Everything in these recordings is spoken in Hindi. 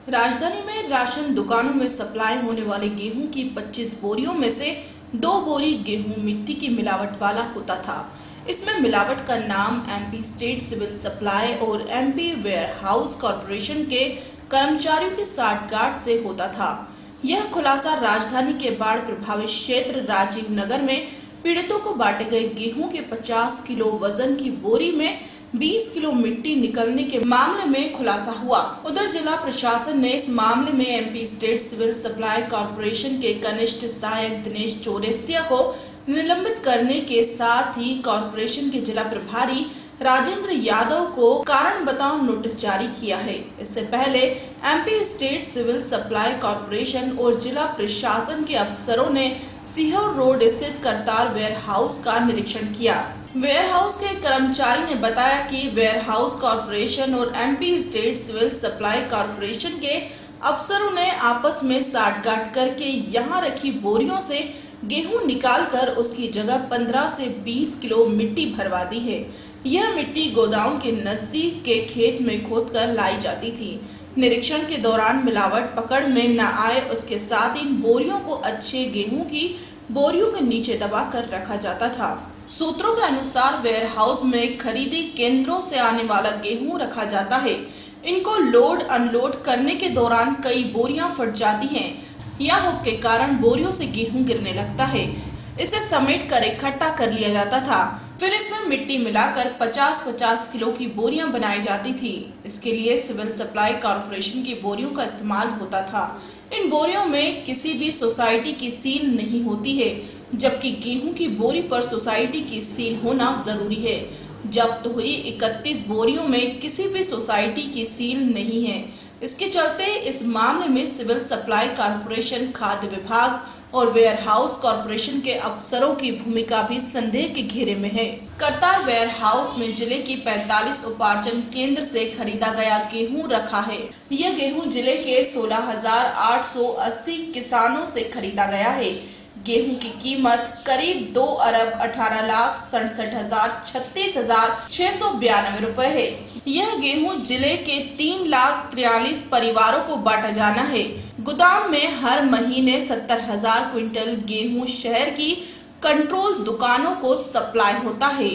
राजधानी में राशन दुकानों में सप्लाई होने वाले गेहूं की 25 बोरियों में से 2 बोरी गेहूं मिट्टी की मिलावट वाला होता था। इसमें मिलावट का नाम एमपी स्टेट सिविल सप्लाई और एमपी वेयर हाउस कॉरपोरेशन के कर्मचारियों की साठगांठ से होता था। यह खुलासा राजधानी के बाढ़ प्रभावित क्षेत्र राजीव नगर में पीड़ितों को बांटे गए गेहूं के 50 किलो वजन की बोरी में 20 किलो मिट्टी निकलने के मामले में खुलासा हुआ। उधर जिला प्रशासन ने इस मामले में MP state civil supply corporation के कनिष्ठ सहायक दिनेश चौरसिया को निलंबित करने के साथ ही कॉरपोरेशन के जिला प्रभारी राजेंद्र यादव को कारण बताओ नोटिस जारी किया है। इससे पहले MP state civil supply corporation और जिला प्रशासन के अफसरों ने सीहोर रोड स्थित करतार वेयर हाउस का निरीक्षण किया। वेयर हाउस के कर्मचारी ने बताया कि वेयर हाउस कॉरपोरेशन और MP state civil supply corporation के अफसरों ने आपस में साठगांठ करके यहां रखी बोरियों से गेहूं निकालकर उसकी जगह 15 से 20 किलो मिट्टी भरवा दी है। यह मिट्टी गोदाम के नजदीक के खेत में खोदकर लाई जाती थी। निरीक्षण के दौरान मिलावट पकड़ में न आए, उसके साथ इन बोरियों को अच्छे गेहूं की बोरियों के नीचे दबा कर रखा जाता था। सूत्रों के अनुसार वेयर हाउस में खरीदी केंद्रों से आने वाला गेहूं रखा जाता है। इनको लोड अनलोड करने के दौरान कई बोरियां फट जाती हैं या हुक के कारण बोरियों से गेहूं गिरने लगता है। इसे समेट कर इकट्ठा कर लिया जाता था, फिर इसमें मिट्टी मिलाकर 50-50 किलो की बोरियां बनाई जाती थी। इसके लिए सिविल सप्लाई कॉरपोरेशन की बोरियों का इस्तेमाल होता था। इन बोरियों में किसी भी सोसाइटी की सील नहीं होती है, जबकि गेहूं की बोरी पर सोसाइटी की सील होना जरूरी है। जब्त हुई 31 बोरियों में किसी भी सोसाइटी की सील नहीं है। इसके चलते इस मामले में सिविल सप्लाई कॉरपोरेशन, खाद्य विभाग और वेयर हाउस कॉरपोरेशन के अफसरों की भूमिका भी संदेह के घेरे में है। करतार वेयर हाउस में जिले की 45 उपार्जन केंद्र से खरीदा गया गेहूं रखा है। यह गेहूं जिले के 16,880 किसानों से खरीदा गया है। गेहूं की कीमत करीब 2,18,66,36,692 रुपए है। यह गेहूं जिले के 3,43,000 परिवारों को बांटा जाना है। गोदाम में हर महीने 70,000 क्विंटल गेहूं शहर की कंट्रोल दुकानों को सप्लाई होता है।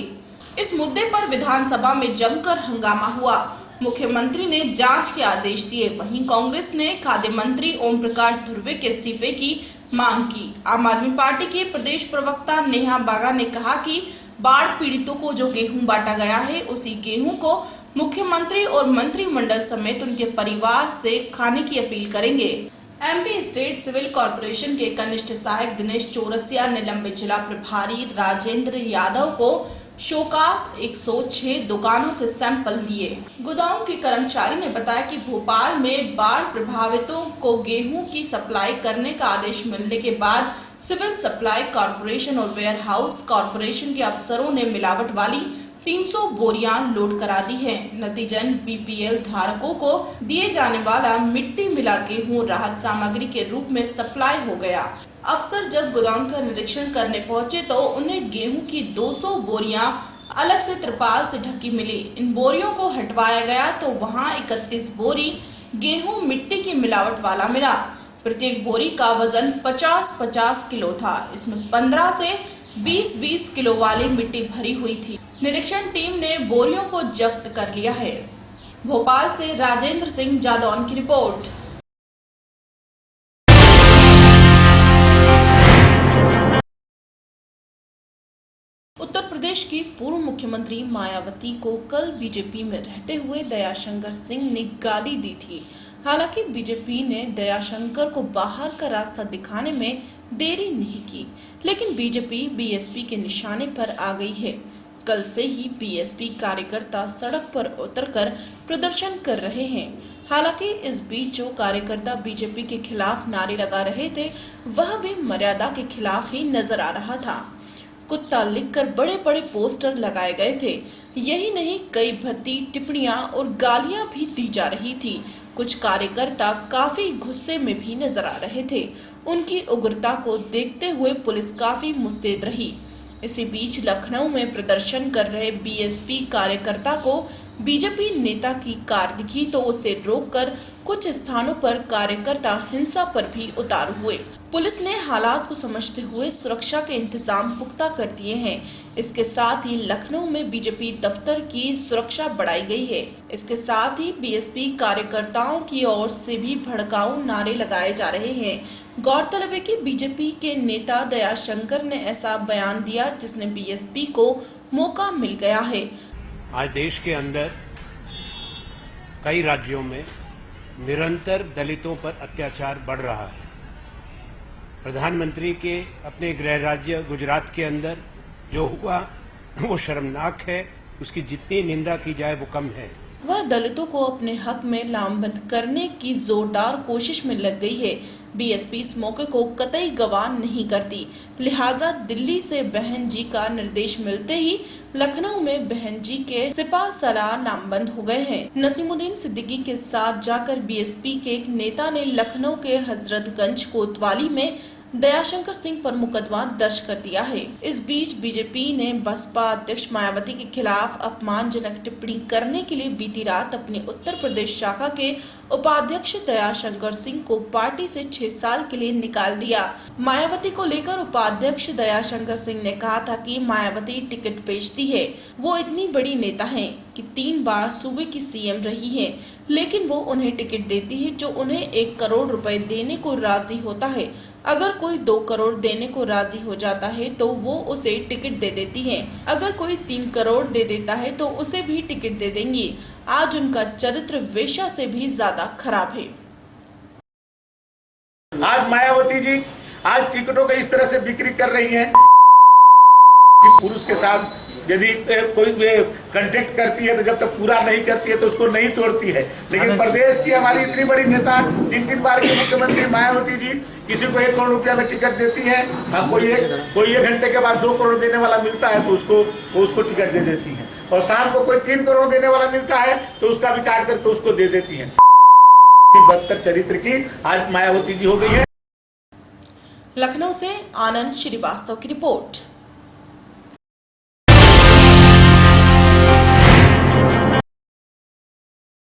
इस मुद्दे पर विधानसभा में जमकर हंगामा हुआ। मुख्यमंत्री ने जांच के आदेश दिए। वहीं कांग्रेस ने खाद्य मंत्री ओम प्रकाश धुर्वे के इस्तीफे की मांग की। आम आदमी पार्टी के प्रदेश प्रवक्ता नेहा बागा ने कहा कि बाढ़ पीड़ितों को जो गेहूं बांटा गया है, उसी गेहूं को मुख्यमंत्री और मंत्रिमंडल समेत उनके परिवार से खाने की अपील करेंगे। एमपी स्टेट सिविल कॉरपोरेशन के कनिष्ठ सहायक दिनेश चौरसिया ने निलंबित जिला प्रभारी राजेंद्र यादव को शोकास 106 दुकानों से सैंपल लिए। गोदाम के कर्मचारी ने बताया कि भोपाल में बाढ़ प्रभावितों को गेहूं की सप्लाई करने का आदेश मिलने के बाद सिविल सप्लाई कॉरपोरेशन और वेयर हाउस कॉरपोरेशन के अफसरों ने मिलावट वाली 300 बोरियां लोड करा दी है। नतीजन बीपीएल धारकों को दिए जाने वाला मिट्टी मिला गेहूं राहत सामग्री के रूप में सप्लाई हो गया। अफसर जब गोदाम का निरीक्षण करने पहुंचे तो उन्हें गेहूं की 200 बोरियां अलग से त्रिपाल से ढकी मिली। इन बोरियों को हटवाया गया तो वहां 31 बोरी गेहूं मिट्टी की मिलावट वाला मिला। प्रत्येक बोरी का वजन 50-50 किलो था। इसमें 15 से 20-20 किलो वाली मिट्टी भरी हुई थी। निरीक्षण टीम ने बोरियों को जब्त कर लिया है। भोपाल से राजेंद्र सिंह जादौन की रिपोर्ट। उत्तर प्रदेश की पूर्व मुख्यमंत्री मायावती को कल बीजेपी में रहते हुए दयाशंकर सिंह ने गाली दी थी। हालांकि बीजेपी ने दयाशंकर को बाहर का रास्ता दिखाने में देरी नहीं की, लेकिन बीजेपी बीएसपी के निशाने पर आ गई है। कल से ही बीएसपी कार्यकर्ता सड़क पर उतरकर प्रदर्शन कर रहे हैं। हालांकि इस बीच जो कार्यकर्ता बीजेपी के खिलाफ नारे लगा रहे थे, वह भी मर्यादा के खिलाफ ही नजर आ रहा था। कुत्ता लिखकर बड़े बड़े पोस्टर लगाए गए थे। यही नहीं, कई भद्दी टिप्पणियां और गालियां भी दी जा रही थी। कुछ कार्यकर्ता काफी गुस्से में भी नजर आ रहे थे। उनकी उग्रता को देखते हुए पुलिस काफी मुस्तैद रही। इसी बीच लखनऊ में प्रदर्शन कर रहे बीएसपी कार्यकर्ता को बीजेपी नेता की कार दिखी तो उसे रोककर कुछ स्थानों पर कार्यकर्ता हिंसा पर भी उतारू हुए। पुलिस ने हालात को समझते हुए सुरक्षा के इंतजाम पुख्ता कर दिए हैं। इसके साथ ही लखनऊ में बीजेपी दफ्तर की सुरक्षा बढ़ाई गई है। इसके साथ ही बीएसपी कार्यकर्ताओं की ओर से भी भड़काऊ नारे लगाए जा रहे हैं। गौरतलब है कि बीजेपी के नेता दयाशंकर ने ऐसा बयान दिया जिसने बीएसपी को मौका मिल गया है। आज देश के अंदर कई राज्यों में निरंतर दलितों पर अत्याचार बढ़ रहा है। प्रधानमंत्री के अपने गृह राज्य गुजरात के अंदर जो हुआ वो शर्मनाक है, उसकी जितनी निंदा की जाए वो कम है। वह दलितों को अपने हक में लामबंद करने की जोरदार कोशिश में लग गई है। बीएसपी इस मौके को कतई गवाह नहीं करती, लिहाजा दिल्ली से बहन जी का निर्देश मिलते ही लखनऊ में बहन जी के सिपा सलार लामबंद हो गए हैं। नसीमुद्दीन सिद्दीकी के साथ जाकर बीएसपी के एक नेता ने लखनऊ के हजरतगंज कोतवाली में दयाशंकर सिंह पर मुकदमा दर्ज कर दिया है। इस बीच बीजेपी ने बसपा अध्यक्ष मायावती के खिलाफ अपमानजनक टिप्पणी करने के लिए बीती रात अपनी उत्तर प्रदेश शाखा के उपाध्यक्ष दयाशंकर सिंह को पार्टी से 6 साल के लिए निकाल दिया। मायावती को लेकर उपाध्यक्ष दयाशंकर सिंह ने कहा था कि मायावती टिकट बेचती है। वो इतनी बड़ी नेता हैं कि 3 बार सूबे की सीएम रही है, लेकिन वो उन्हें टिकट देती है जो उन्हें 1 करोड़ रुपए देने को राजी होता है। अगर कोई 2 करोड़ देने को राजी हो जाता है तो वो उसे टिकट दे देती है। अगर कोई 3 करोड़ दे देता है तो उसे भी टिकट दे देंगी। आज उनका चरित्र वेश्या से भी ज्यादा खराब है। आज मायावती जी आज टिकटों को इस तरह से बिक्री कर रही हैं। पुरुष के साथ यदि कोई कंटेक्ट करती है तो जब तक पूरा नहीं करती है तो उसको नहीं तोड़ती है। लेकिन प्रदेश की हमारी इतनी बड़ी नेता 3 बार की मुख्यमंत्री मायावती जी किसी को 1 करोड़ रुपया में टिकट देती है। हाँ, कोई 1 घंटे के बाद 2 करोड़ देने वाला मिलता है तो उसको टिकट दे देती है, और शाम को कोई 3 करोड़ देने वाला मिलता है तो उसका भी काट करके उसको दे देती है। बदतर चरित्र की आज मायावती जी हो गई है। लखनऊ से आनंद श्रीवास्तव की रिपोर्ट।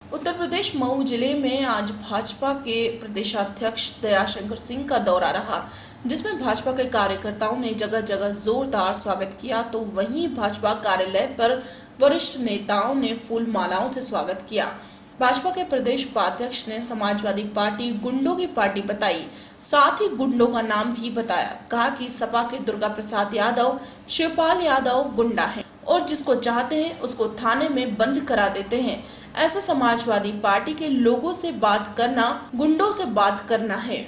उत्तर प्रदेश मऊ जिले में आज भाजपा के प्रदेशाध्यक्ष दयाशंकर सिंह का दौरा रहा, जिसमें भाजपा के कार्यकर्ताओं ने जगह जगह जोरदार स्वागत किया तो वहीं भाजपा कार्यालय पर वरिष्ठ नेताओं ने फूल मालाओं से स्वागत किया। भाजपा के प्रदेश उपाध्यक्ष ने समाजवादी पार्टी गुंडों की पार्टी बताई, साथ ही गुंडों का नाम भी बताया। कहा कि सपा के दुर्गा प्रसाद यादव, शिवपाल यादव गुंडा हैं और जिसको चाहते हैं उसको थाने में बंद करा देते हैं। ऐसे समाजवादी पार्टी के लोगों से बात करना गुंडों से बात करना है।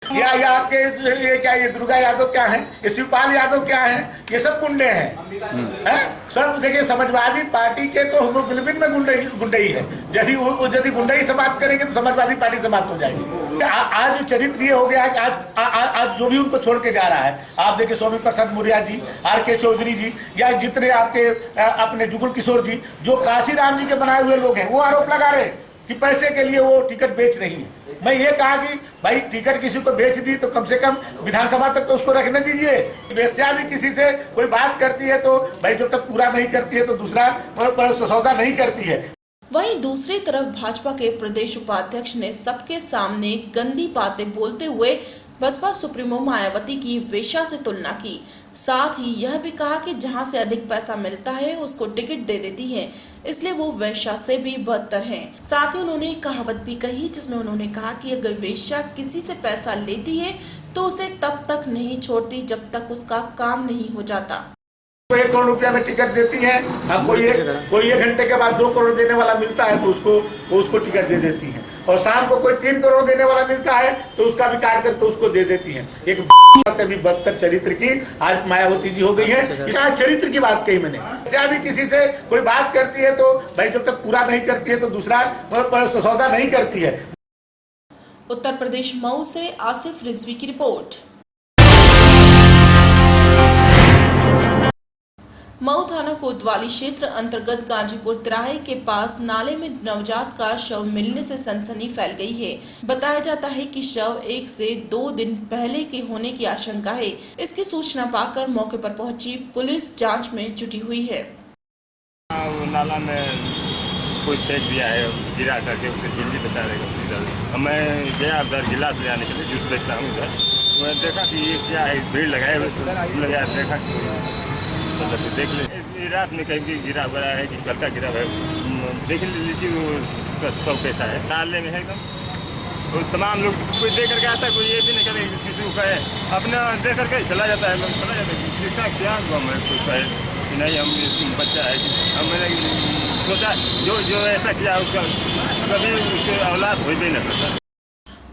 ये आपके ये दुर्गा यादव क्या है, ये शिवपाल यादव क्या है, ये सब गुंडे हैं। सब देखिए समाजवादी पार्टी के तो हिमोग्लोबिन में गुंडे ही है। यदि गुंडे से बात करेंगे तो समाजवादी पार्टी समाप्त हो जाएगी। आज चरित्र ये हो गया है कि आज जो भी उनको छोड़ के जा रहा है, आप देखिए स्वामी प्रसाद मौर्य जी, आर.के. चौधरी जी, या जितने आपके अपने जुगल किशोर जी, जो काशीराम जी के बनाए हुए लोग हैं, वो आरोप लगा रहे कि पैसे के लिए वो टिकट बेच रही है। मैं ये कहा कि भाई टिकट किसी को बेच दी तो कम से कम विधानसभा तक तो उसको रखने दीजिए। वेश्या भी किसी से कोई बात करती है तो भाई जब तक पूरा नहीं करती है तो दूसरा सौदा नहीं करती है। वहीं दूसरी तरफ भाजपा के प्रदेश उपाध्यक्ष ने सबके सामने गंदी बातें बोलते हुए बसपा सुप्रीमो मायावती की वेश्या से तुलना की। साथ ही यह भी कहा कि जहां से अधिक पैसा मिलता है उसको टिकट दे देती है, इसलिए वो वेश्या से भी बदतर है। साथ ही उन्होंने एक कहावत भी कही जिसमें उन्होंने कहा कि अगर वेश्या किसी से पैसा लेती है तो उसे तब तक नहीं छोड़ती जब तक उसका काम नहीं हो जाता। 1 करोड़ रुपया में टिकट देती है। अब कोई 1 घंटे के बाद 2 करोड़ देने वाला मिलता है तो उसको टिकट दे देती है, और शाम को कोई 3 करोड़ देने वाला मिलता है तो उसका भी काट करके उसको दे देती है। एक से भी बदतर चरित्र की आज मायावती जी हो गई है। आज चरित्र की बात कही मैंने। ऐसा भी किसी से कोई बात करती है तो भाई जब तक पूरा नहीं करती है तो दूसरा सौदा नहीं करती है। उत्तर प्रदेश मऊ से आसिफ रिजवी की रिपोर्ट। मऊ थाना कोतवाली क्षेत्र अंतर्गत गाजीपुर तिराहे के पास नाले में नवजात का शव मिलने से सनसनी फैल गई है। बताया जाता है कि शव 1 से 2 दिन पहले के होने की आशंका है। इसकी सूचना पाकर मौके पर पहुंची पुलिस जांच में जुटी हुई है। नाला में कोई फेंक दिया है, गिरा करके उसे जल्दी बता देगा। मैं गया उधर गिलास ले आने के लिए, जूस देखता हूँ उधर, मैं देखा कि ये क्या है, भीड़ लगाए हुए लगाया, देखा कि मतलब देख ले रात में कहीं गिरा हुआ है कि कल का गिरा हुआ है, देख लीजिए वो सब कैसा है, नाले में है एकदम। तो तमाम लोग कोई देख करके आता है, कोई ये भी नहीं करे किसी को कहे, अपना देख करके चला जाता है, लोग चला जाता है। देखा क्या हुआ, मैं कोई कहे नहीं हम बच्चा है, हम मैंने सोचा जो ऐसा किया उसका कभी उसके औलाद हो भी नहीं सकता।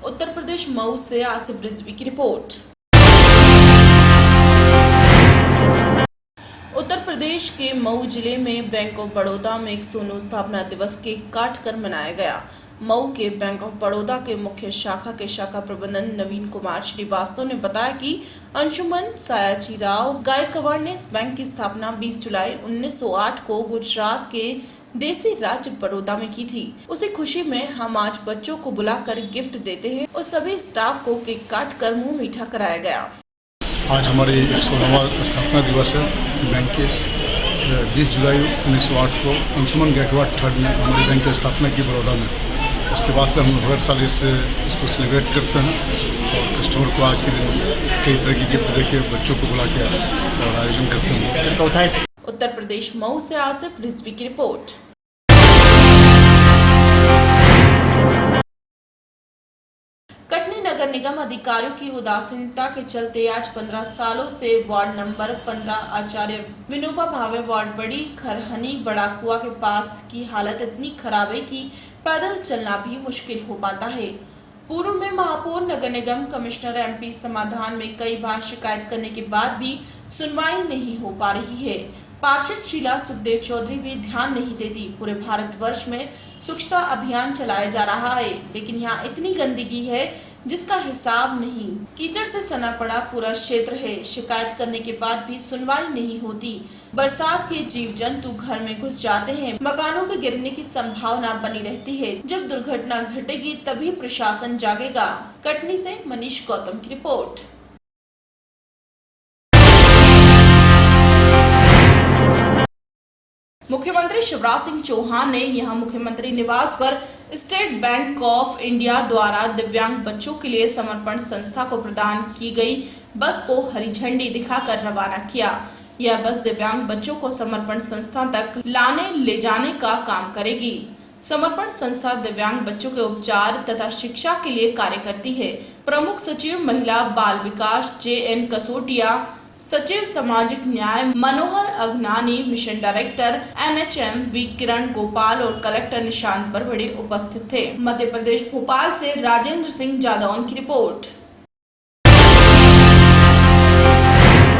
उत्तर प्रदेश मऊ से आसिफ रिजवी की रिपोर्ट। उत्तर प्रदेश के मऊ जिले में बैंक ऑफ बड़ौदा में एक सोनू स्थापना दिवस केक काट कर मनाया गया। मऊ के बैंक ऑफ बड़ौदा के मुख्य शाखा के शाखा प्रबंधन नवीन कुमार श्रीवास्तव ने बताया कि अंशुमन सायाजीराव गायकवाड़ ने इस बैंक की स्थापना 20 जुलाई 1908 को गुजरात के देसी राज्य बड़ौदा में की थी। उसी खुशी में हम आज बच्चों को बुलाकर गिफ्ट देते हैं और सभी स्टाफ को केक काट कर मुंह मीठा कराया गया। आज हमारे 116वां स्थापना दिवस है। बैंक के 20 जुलाई 1908 को अंशुमन गायकवाड़ थर्ड ने हमारे बैंक की स्थापना की बड़ौदा में। उसके बाद से हम हर साल इसको सेलिब्रेट करते हैं और कस्टमर को आज के दिन कई तरह की गिफ्ट देके बच्चों को बुला के और आयोजन करते हैं। उत्तर प्रदेश मऊ से आसिफ रिजवी की रिपोर्ट। कटनी नगर निगम अधिकारियों की उदासीनता के चलते आज 15 सालों से वार्ड नंबर 15 आचार्य विनोबा भावे वार्ड बड़ी खरहनी बड़ा कुआ के पास की हालत इतनी खराब है कि पैदल चलना भी मुश्किल हो पाता है। पूर्व में महापौर नगर निगम कमिश्नर एमपी समाधान में कई बार शिकायत करने के बाद भी सुनवाई नहीं हो पा रही है। पार्षद शीला सुखदेव चौधरी भी ध्यान नहीं देती। पूरे भारतवर्ष में स्वच्छता अभियान चलाया जा रहा है, लेकिन यहाँ इतनी गंदगी है जिसका हिसाब नहीं। कीचड़ से सना पड़ा पूरा क्षेत्र है। शिकायत करने के बाद भी सुनवाई नहीं होती। बरसात के जीव जंतु घर में घुस जाते हैं। मकानों के गिरने की संभावना बनी रहती है। जब दुर्घटना घटेगी तभी प्रशासन जागेगा। कटनी से मनीष गौतम की रिपोर्ट। मुख्यमंत्री शिवराज सिंह चौहान ने यहां मुख्यमंत्री निवास पर स्टेट बैंक ऑफ इंडिया द्वारा दिव्यांग बच्चों के लिए समर्पण संस्था को प्रदान की गई बस को हरी झंडी दिखाकर रवाना किया। यह बस दिव्यांग बच्चों को समर्पण संस्था तक लाने ले जाने का काम करेगी। समर्पण संस्था दिव्यांग बच्चों के उपचार तथा शिक्षा के लिए कार्य करती है। प्रमुख सचिव महिला बाल विकास JN कसोटिया, सचिव सामाजिक न्याय Manohar Agnani, mission director NHM V Kiran Gopal और कलेक्टर निशांत बरबड़े उपस्थित थे। मध्य प्रदेश भोपाल से राजेंद्र सिंह जादौन की रिपोर्ट।